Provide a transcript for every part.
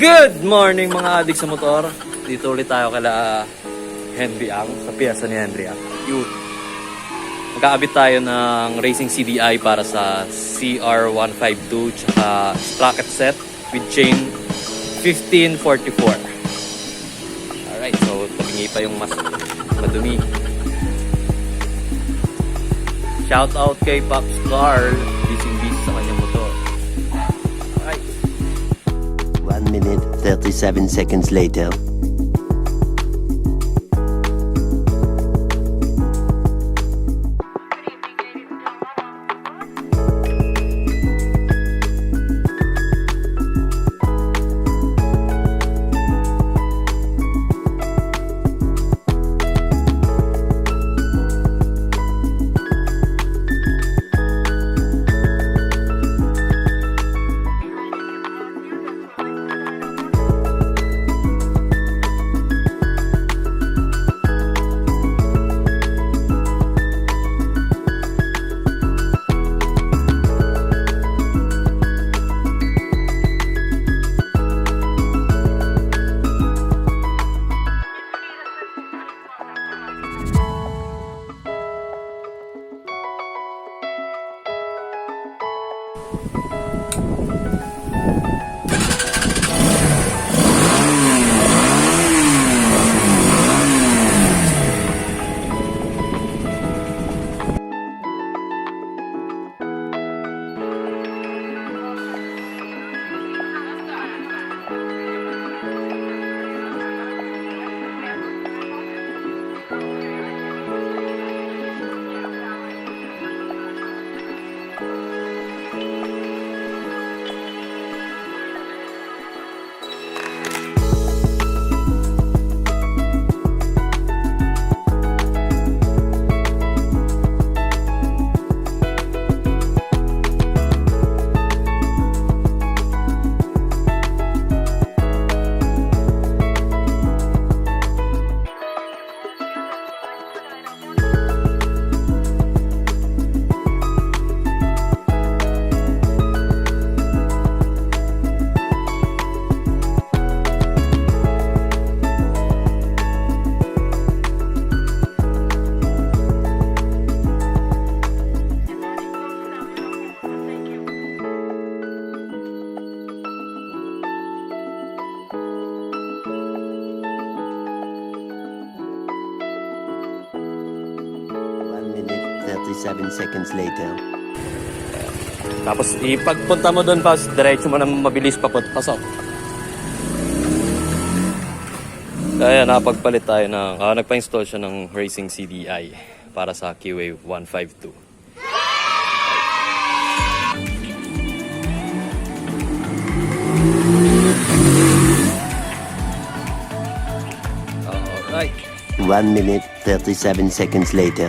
Good morning mga adik sa motor. Dito ulit tayo kala Henry Ang, sa piyesa ni Henry Ang. Yun. Magkaabit tayo ng racing CDI para sa Cr152 tsaka Sprocket set with chain 1544. Alright, so tabingi pa yung mas madumi. Shout out kay Pops Carl, busy sa kanyang motor. Alright. 1 minute 37 seconds later. Seconds later. Tapos ipagpunta mo doon pa, diretso mo nang mabilis pasok. Kaya napagpalit tayo ng, nagpa-install siya ng racing CDI para sa Keeway 152. Alright. 1 minute 37 seconds later.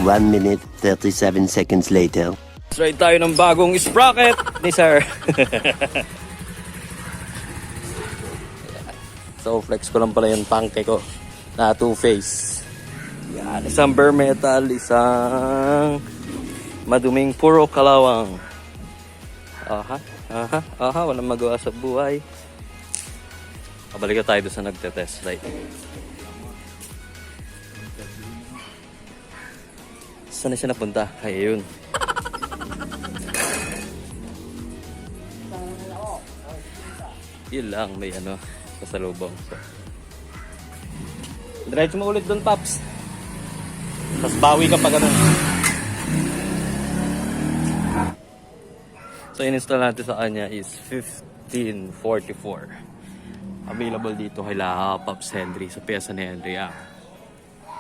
1 minute 37 seconds later. Try tayo ng bagong Sprocket ni sir. So flex ko lang pala yung tangke ko na two-face. Yan, isang bare metal, isang maduming puro kalawang. Walang magawa sa buhay. Kabalik tayo doon sa nagte-test ride. Saan na siya napunta? Ayun. Yun lang, may ano, kasalubong. So, diretso mo ulit doon, Paps. Tapos bawi ka pa ganun. So, in-install natin sa kanya is 1544. Available dito kay Paps Henry sa piyesa ni Henry.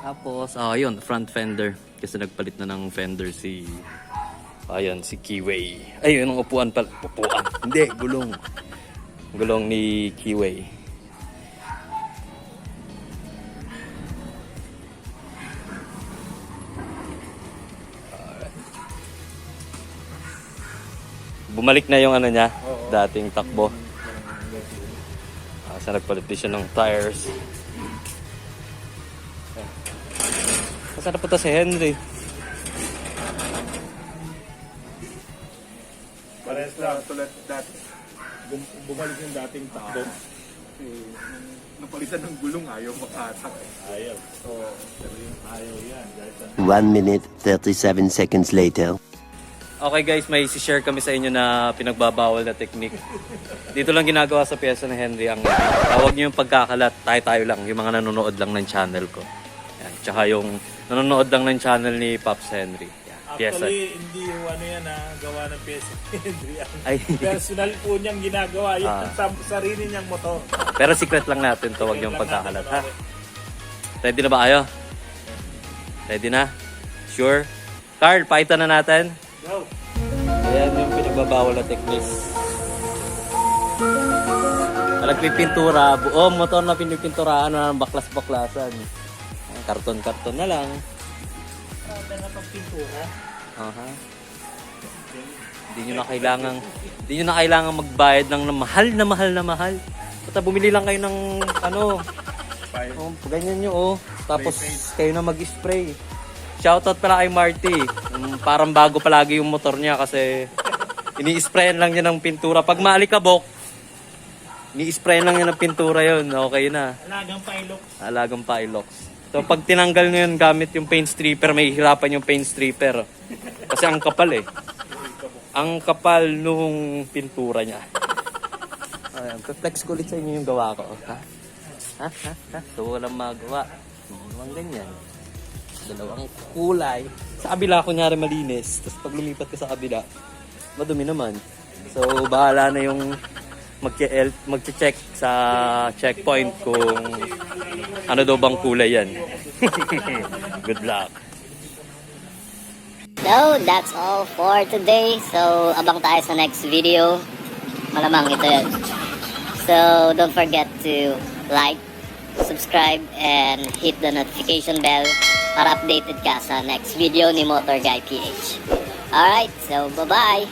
Tapos, yun, front fender. Kasi nagpalit na ng fender si Keeway. Ayun, ang upuan pala. Upuan. Hindi, gulong. Gulong ni Keeway. Bumalik na yung ano niya, dating takbo. Sa nagpalit din siya ng tires. Saan na punta si Henry? Parehas lang tulad dati. Bumalik yung dating takbo. Napalitan ng gulong, ayaw makatak. Ayaw. So, ayaw yan. 1 minute 37 seconds later. Okay guys, may share kami sa inyo na pinagbabawal na technique. Dito lang ginagawa sa piyesa ni Henry ang tawag niyo yung pagkakalat. Tayo lang, yung mga nanonood lang ng channel ko. Yan. Tsaka yung nanonood lang ng channel ni Pops Henry. Yan. Piyesa. Actually, hindi yung ano yan gawa ng piyesa ni Henry. Ay. Personal po niyang ginagawa. Yung sa sarili niyang motor. Pero secret lang natin to, wag yung pagkakalat ha. Ready na ba kayo? Ready na? Sure? Carl, pakita na natin. Go! Ayan yung pinagbabawal na technique. Nagpipintura, buong motor na pinipinturahan na ng baklas-baklasan. Karton-karton na lang. Na pagpintura? Hindi nyo na kailangan magbayad ng mahal. Basta bumili lang kayo ng ganyan nyo Tapos kayo na mag-spray. Shoutout pala kay Marty. Parang bago palagi yung motor niya kasi ini-sprayan lang niya ng pintura. Pag maalikabok, ini-sprayan lang niya ng pintura yun. Okay na. Alagang Pilox. So pag tinanggal nyo yun gamit yung paint stripper, may hirapan yung paint stripper. Kasi ang kapal Ang kapal nung pintura niya. Ayan, flex ko ulit sa inyo yung gawa ko. Ha? So walang magawa. Walang ganyan. Dalawang kulay. Sa kabila, kunyari malinis. Tapos pag lumipat ka sa kabila, madumi naman. So, bahala na yung mag-check sa checkpoint kung ano daw bang kulay yan. Good luck. So, that's all for today. So, abang tayo sa next video. Malamang ito yan. So, don't forget to like, subscribe, and hit the notification bell para updated ka sa next video ni Motor Guy PH. Alright, so bye-bye!